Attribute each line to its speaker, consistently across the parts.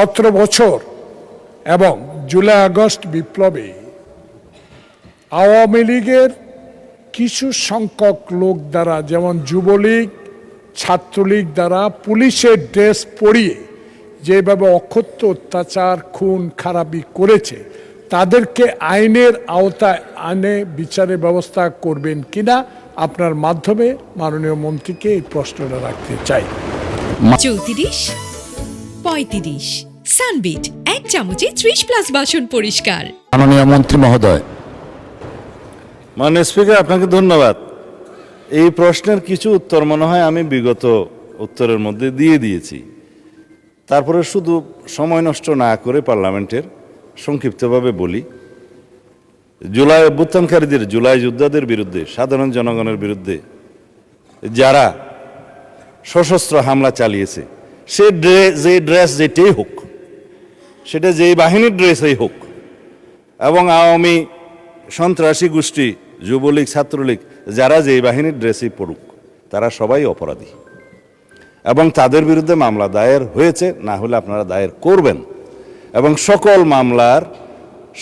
Speaker 1: 17 বছর এবং July August বিপ্লবে আওয়ামী লীগের কিছু সংখ্যক লোক দ্বারা, যেমন যুবলীগ, ছাত্রলীগ দ্বারা পুলিশের ড্রেস পরিয়ে যেভাবে অকথ্য অত্যাচার, খুন খারাপি করেছে, তাদেরকে আইনের আওতায় আনে বিচারের ব্যবস্থা করবেন কিনা আপনার মাধ্যমে মাননীয় মন্ত্রীকে এই প্রশ্নটা রাখতে চাই।
Speaker 2: 34, 35 সানবিট 1 চামচে 30+ বাসন পরিষ্কার।
Speaker 3: মাননীয় মন্ত্রী মহোদয়।
Speaker 4: মাননীয় স্পিকার, আপনাকে ধন্যবাদ। এই প্রশ্নের কিছু উত্তর মনে হয় আমি বিগত উত্তরের মধ্যে দিয়ে দিয়েছি। তারপরে শুধু সময় নষ্ট না করে পার্লামেন্টের সংক্ষিপ্তভাবে বলি, জুলাই অভ্যুত্থানকারীদের, জুলাই যোদ্ধাদের বিরুদ্ধে, সাধারণ জনগণের বিরুদ্ধে যারা সশস্ত্র হামলা চালিয়েছে, যে ড্রেস যেটাই হোক, সেটা যেই বাহিনীর ড্রেসই হোক, এবং আওয়ামী সন্ত্রাসী গোষ্ঠী, যুবলীগ, ছাত্রলীগ, যারা যেই বাহিনীর ড্রেসই পড়ুক, তারা সবাই অপরাধী এবং তাদের বিরুদ্ধে মামলা দায়ের হয়েছে, না হলে আপনারা দায়ের করবেন এবং সকল মামলার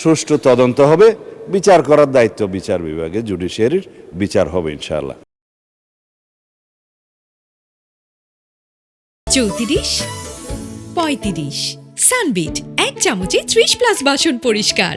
Speaker 4: সুষ্ঠু তদন্ত হবে। বিচার করার দায়িত্ব বিচার বিভাগে, জুডিশিয়ারির বিচার হবে ইনশাআল্লাহ।
Speaker 2: 34, 35 সানবিট 1 চামচে 30+ বাসন পরিষ্কার।